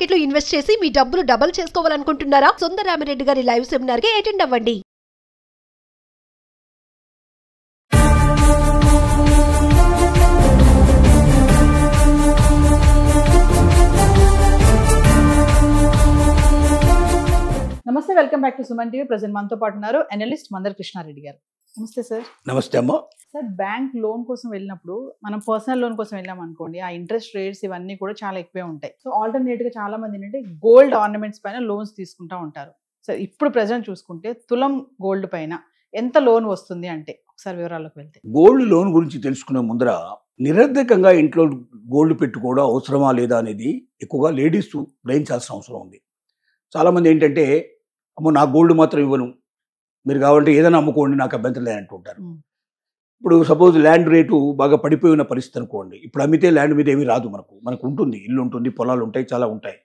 Market లో invest చేసి మీ డబ్బులు డబుల్ చేసుకోవాలనుకుంటున్నారా? సుందరరామిరెడ్డి గారి లైవ్ సెమినార్ కి అటెండ్ అవ్వండి. నమస్తే, welcome back to Suman TV. Present మనతో పాటు ఉన్నారు అనలిస్ట్ మందర్ కృష్ణారెడ్డి గారు. నమస్తే సార్. నమస్తే అమ్మ. సార్, బ్యాంక్ లోన్ కోసం వెళ్ళినప్పుడు మనం పర్సనల్ లోన్ కోసం వెళ్ళాం అనుకోండి, ఆ ఇంట్రెస్ట్ రేట్స్ ఇవన్నీ కూడా చాలా ఎక్కువే ఉంటాయి. సో ఆల్టర్నేట్ గా చాలా మంది ఏంటంటే గోల్డ్ ఆర్నమెంట్స్ పైన లోన్స్ తీసుకుంటా ఉంటారు. సార్, ఇప్పుడు ప్రెజెంట్ చూసుకుంటే తులం గోల్డ్ పైన ఎంత లోన్ వస్తుంది అంటే ఒకసారి వివరాల్లోకి వెళ్తే. గోల్డ్ లోన్ గురించి తెలుసుకునే ముందర నిరర్ధకంగా ఇంట్లో గోల్డ్ పెట్టుకోవడం అవసరమా లేదా అనేది ఎక్కువగా లేడీస్ గ్రహించాల్సిన అవసరం ఉంది. చాలా మంది ఏంటంటే, అమ్మో నా గోల్డ్ మాత్రం ఇవ్వను, మీరు కావాలంటే ఏదైనా అమ్ముకోండి, నాకు అభ్యంతరం లేదంటుంటారు. ఇప్పుడు సపోజ్ ల్యాండ్ రేటు బాగా పడిపోయిన పరిస్థితి అనుకోండి, ఇప్పుడు అమ్మితే ల్యాండ్ మీద ఏమీ రాదు, మనకు ఉంటుంది, ఇల్లు ఉంటుంది, పొలాలు ఉంటాయి, చాలా ఉంటాయి.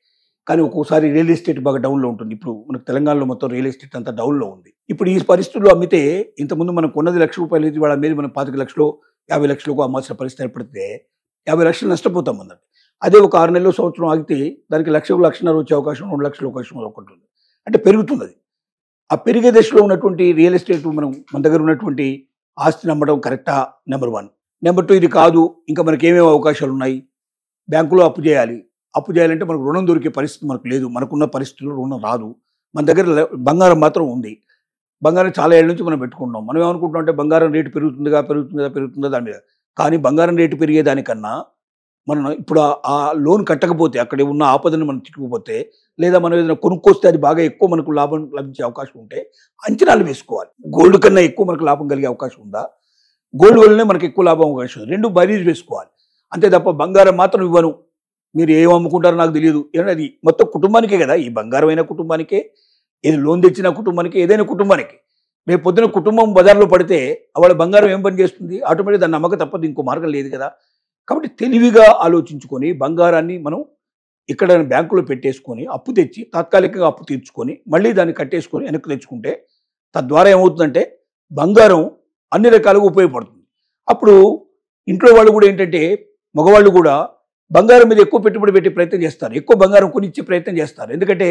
కానీ ఒక్కోసారి రియల్ ఎస్టేట్ బాగా డౌన్లో ఉంటుంది. ఇప్పుడు మనకు తెలంగాణలో మొత్తం రియల్ ఎస్టేట్ అంతా డౌన్లో ఉంది. ఇప్పుడు ఈ పరిస్థితుల్లో అమ్మితే, ఇంతకుముందు మనకు కొన్నది ₹1,00,000 అయితే వాళ్ళ మీద మనం 25 లక్షలు 50 లక్షలకు అమ్మాల్సిన పరిస్థితి ఏర్పడితే 50 లక్షలు నష్టపోతాం అన్నట్టు. అదే ఒక 6 నెలలు సంవత్సరం ఆగితే దానికి 1,00,000 1,50,000 వచ్చే అవకాశం, 2 లక్షల అవకాశం ఉంటుంది. అంటే పెరుగుతుంది. అది ఆ పెరిగే దశలో ఉన్నటువంటి రియల్ ఎస్టేట్ మన దగ్గర ఉన్నటువంటి ఆస్తిని అమ్మడం కరెక్టా? నెంబర్ 1. నెంబర్ 2, ఇది కాదు, ఇంకా మనకి ఏమేమి అవకాశాలు ఉన్నాయి? బ్యాంకులో అప్పు చేయాలి. అప్పు చేయాలంటే మనకు రుణం దొరికే పరిస్థితి మనకు లేదు. మనకున్న పరిస్థితుల్లో రుణం రాదు. మన దగ్గర బంగారం మాత్రం ఉంది. బంగారం చాలా ఏళ్ళ నుంచి మనం పెట్టుకుంటున్నాం. మనం ఏమనుకుంటున్నాం అంటే బంగారం రేటు పెరుగుతుందా దాని మీద. కానీ బంగారం రేటు పెరిగేదానికన్నా మనం ఇప్పుడు ఆ లోన్ కట్టకపోతే, అక్కడ ఉన్న ఆపదను మనం చిక్కుకుపోతే, లేదా మనం ఏదైనా కొనుక్కొస్తే అది బాగా ఎక్కువ మనకు లాభం లభించే అవకాశం ఉంటే అంచనాలు వేసుకోవాలి. గోల్డ్ కన్నా ఎక్కువ మనకు లాభం కలిగే అవకాశం ఉందా, గోల్డ్ వల్లనే మనకు ఎక్కువ లాభం అవకాశం ఉంది, 2 బరీజ్ వేసుకోవాలి. అంతే తప్ప బంగారం మాత్రం ఇవ్వను, మీరు ఏం అమ్ముకుంటారో నాకు తెలియదు, అది మొత్తం కుటుంబానికే కదా. ఈ బంగారం అయిన కుటుంబానికే, ఏది లోన్ తెచ్చిన కుటుంబానికి, ఏదైనా కుటుంబానికి. రేపు పొద్దున కుటుంబం బజార్లో పడితే వాళ్ళ బంగారం ఏం పని చేస్తుంది? ఆటోమేటిక్ దాన్ని నమ్మక తప్పదు, ఇంకో మార్గం లేదు కదా. కాబట్టి తెలివిగా ఆలోచించుకొని బంగారాన్ని మనం ఇక్కడ బ్యాంకులో పెట్టేసుకొని అప్పు తెచ్చి తాత్కాలికంగా అప్పు తీర్చుకొని మళ్ళీ దాన్ని కట్టేసుకొని వెనక్కి తెచ్చుకుంటే, తద్వారా ఏమవుతుందంటే బంగారం అన్ని రకాలుగా ఉపయోగపడుతుంది. అప్పుడు ఇంట్లో వాళ్ళు కూడా ఏంటంటే, మగవాళ్ళు కూడా బంగారం మీద ఎక్కువ పెట్టుబడి పెట్టే ప్రయత్నం చేస్తారు, ఎక్కువ బంగారం కొనిచ్చే ప్రయత్నం చేస్తారు. ఎందుకంటే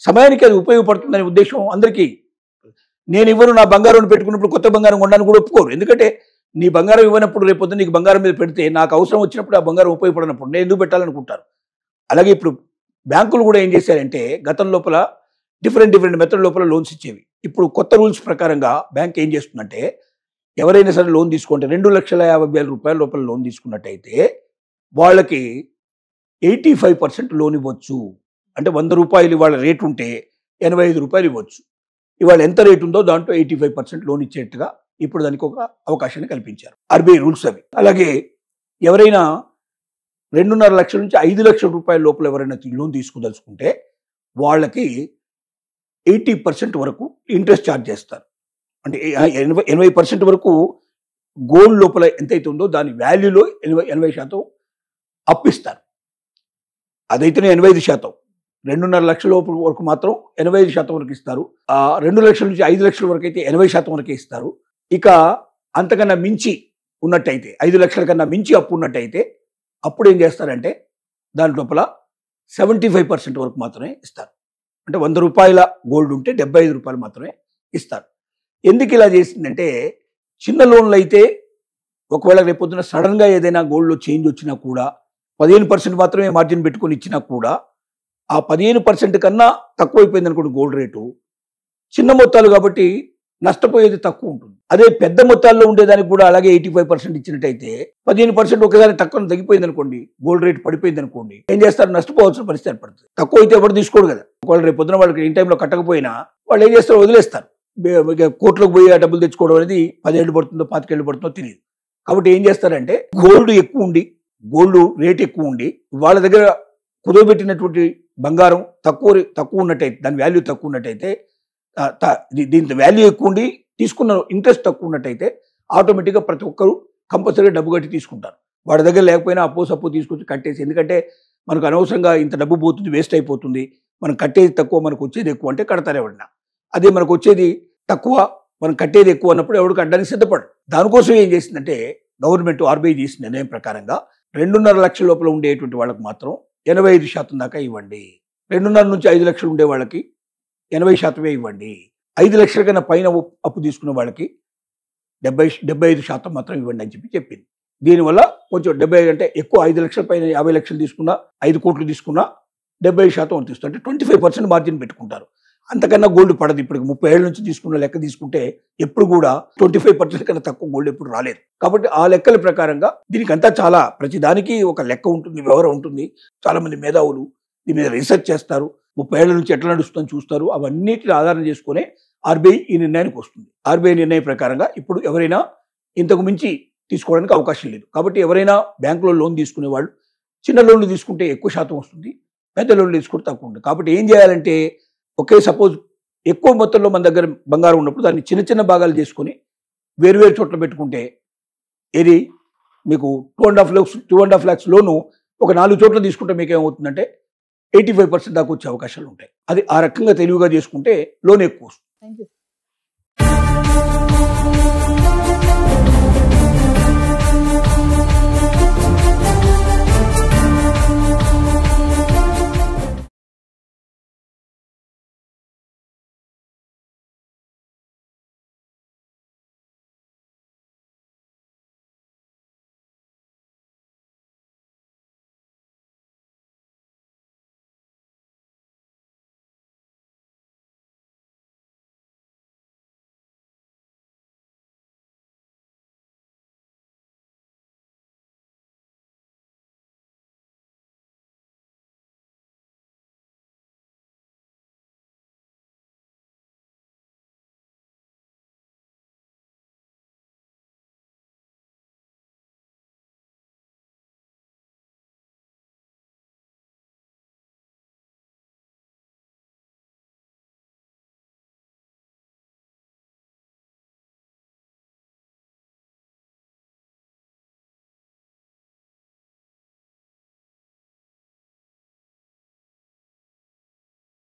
సమయానికి అది ఉపయోగపడుతుందనే ఉద్దేశం అందరికీ. నేను ఇవ్వను, నా బంగారం పెట్టుకున్నప్పుడు కొత్త బంగారం కొనడానికి కూడా ఒప్పుకోరు. ఎందుకంటే నీ బంగారం ఇవ్వనప్పుడు రేపొద్దు నీకు బంగారం మీద పెడితే, నాకు అవసరం వచ్చినప్పుడు ఆ బంగారం ఉపయోగపడినప్పుడు నేను ఎందుకు పెట్టాలనుకుంటారు. అలాగే ఇప్పుడు బ్యాంకులు కూడా ఏం చేశారంటే, గతం లోపల డిఫరెంట్ మెథడ్ లోపల లోన్స్ ఇచ్చేవి. ఇప్పుడు కొత్త రూల్స్ ప్రకారంగా బ్యాంక్ ఏం చేస్తుందంటే, ఎవరైనా సరే లోన్ తీసుకుంటే ₹2,50,000 లోపల లోన్ తీసుకున్నట్టయితే వాళ్ళకి 85% లోన్ ఇవ్వచ్చు. అంటే ₹100 ఇవాళ రేటు ఉంటే ₹85 ఇవ్వచ్చు. ఇవాళ ఎంత రేటు ఉందో దాంట్లో 85% లోన్ ఇచ్చేట్టుగా ఇప్పుడు దానికి ఒక అవకాశాన్ని కల్పించారు, ఆర్బీఐ రూల్స్ అవి. అలాగే ఎవరైనా 2.5 లక్షల నుంచి ₹5 లక్షల లోపల ఎవరైనా లోన్ తీసుకోదలుచుకుంటే వాళ్ళకి 80% వరకు ఇంట్రెస్ట్ ఛార్జ్ చేస్తారు. అంటే 80% వరకు గోల్డ్ లోపల ఎంతైతే ఉందో దాని వాల్యూలో 80% అప్పిస్తారు. అదైతేనే 85%. 2.5 లక్షల వరకు మాత్రం 85% వరకు ఇస్తారు. 2 లక్షల నుంచి 5 లక్షల వరకు అయితే 80% వరకే ఇస్తారు. ఇక అంతకన్నా మించి ఉన్నట్టయితే, 5 లక్షల కన్నా మించి అప్పు ఉన్నట్టయితే అప్పుడు ఏం చేస్తారంటే దాని లోపల 75% వరకు మాత్రమే ఇస్తారు. అంటే ₹100 గోల్డ్ ఉంటే ₹75 మాత్రమే ఇస్తారు. ఎందుకు ఇలా చేసిందంటే, చిన్న లోన్లు అయితే ఒకవేళ రేపొద్దున సడన్గా ఏదైనా గోల్డ్లో చేంజ్ వచ్చినా కూడా 15% మాత్రమే మార్జిన్ పెట్టుకొని ఇచ్చినా కూడా ఆ 15% కన్నా తక్కువైపోయింది అనుకోండి గోల్డ్ రేటు, చిన్న మొత్తాలు కాబట్టి నష్టపోయేది తక్కువ ఉంటుంది. అదే పెద్ద మొత్తాల్లో ఉండేదానికి కూడా అలాగే 85% ఇచ్చినట్టయితే 15% ఒకసారి తక్కువ తగ్గిపోయింది అనుకోండి, గోల్డ్ రేట్ పడిపోయింది అనుకోండి, ఏం చేస్తారు? నష్టపోవాల్సిన పరిస్థితి ఏర్పడుతుంది. తక్కువ అయితే ఎవరు తీసుకోడు కదా. ఒకవేళ రేపు పొద్దున వాళ్ళకి ఇన్ టైంలో కట్టకపోయినా వాళ్ళు ఏం చేస్తారో వదిలేస్తారు. కోర్టులోకి పోయి ఆ డబ్బులు తెచ్చుకోవడం అనేది 10 ఏళ్ళు పడుతుందో 25 ఏళ్ళు పడుతుందో తెలియదు. కాబట్టి ఏం చేస్తారంటే, గోల్డ్ ఎక్కువ ఉండి, గోల్డ్ రేట్ ఎక్కువ ఉండి, వాళ్ళ దగ్గర కుదవబెట్టినటువంటి బంగారం తక్కువ ఉన్నట్టయితే, దాని వాల్యూ తక్కువ ఉన్నట్టయితే, దీంతో వాల్యూ ఎక్కువ ఉండి తీసుకున్న ఇంట్రెస్ట్ తక్కువ ఉన్నట్టయితే ఆటోమేటిక్గా ప్రతి ఒక్కరు కంపల్సరీగా డబ్బు కట్టి తీసుకుంటారు. వాడి దగ్గర లేకపోయినా అప్పు తీసుకొచ్చి కట్టేసి, ఎందుకంటే మనకు అనవసరంగా ఇంత డబ్బు పోతుంది, వేస్ట్ అయిపోతుంది, మనం కట్టేది తక్కువ మనకు వచ్చేది ఎక్కువ అంటే కడతారు ఎవడన్నా. అదే మనకు వచ్చేది తక్కువ మనం కట్టేది ఎక్కువ అన్నప్పుడు ఎవడు కట్టడానికి సిద్ధపడరు. దానికోసం ఏం చేసిందంటే గవర్నమెంట్ ఆర్బీఐ చేసిన నిర్ణయం ప్రకారంగా 2.5 లక్షల లోపల ఉండేటువంటి వాళ్ళకు మాత్రం 85% దాకా ఇవ్వండి. 2.5 నుంచి 5 లక్షలు ఉండే వాళ్ళకి 80% ఇవ్వండి. 5 లక్షల కన్నా పైన అప్పు తీసుకునే వాళ్ళకి 75% మాత్రం ఇవ్వండి అని చెప్పింది. దీనివల్ల కొంచెం 70 అంటే ఎక్కువ 5 లక్షల పైన 50 లక్షలు తీసుకున్నా 5 కోట్లు తీసుకున్నా 75% తీస్తుంది. అంటే 25% మార్జిన్ పెట్టుకుంటారు. అంతకన్నా గోల్డ్ పడదు. ఇప్పుడు 30 ఏళ్ళ నుంచి తీసుకున్న లెక్క తీసుకుంటే ఎప్పుడు కూడా 25% కన్నా తక్కువ గోల్డ్ ఎప్పుడు రాలేదు. కాబట్టి ఆ లెక్కల ప్రకారంగా దీనికి అంతా చాలా ప్రతి దానికి ఒక లెక్క ఉంటుంది, వివరం ఉంటుంది. చాలా మంది మేధావులు దీని మీద రీసెర్చ్ చేస్తారు. 30 ఏళ్ల నుంచి ఎట్లా నడుస్తుందని చూస్తారు. అవన్నిటిని ఆధారం చేసుకునే ఆర్బీఐ ఈ నిర్ణయానికి వస్తుంది. ఆర్బీఐ నిర్ణయం ప్రకారంగా ఇప్పుడు ఎవరైనా ఇంతకు మించి తీసుకోవడానికి అవకాశం లేదు. కాబట్టి ఎవరైనా బ్యాంకులో లోన్ తీసుకునే వాళ్ళు చిన్న లోన్లు తీసుకుంటే ఎక్కువ శాతం వస్తుంది, పెద్ద లోన్లు తీసుకుంటే తక్కువ ఉంటుంది. కాబట్టి ఏం చేయాలంటే సపోజ్ ఎక్కువ మొత్తంలో మన దగ్గర బంగారం ఉన్నప్పుడు దాన్ని చిన్న చిన్న భాగాలు చేసుకొని వేరు చోట్ల పెట్టుకుంటే ఏది మీకు 2.5 lakhs లోను ఒక 4 చోట్ల తీసుకుంటే మీకు ఏమవుతుందంటే 85% దాకా వచ్చే అవకాశాలు ఉంటాయి. అది ఆ రకంగా తెలివిగా చేసుకుంటే లోన్ ఎక్కువ వస్తుంది. Thank you.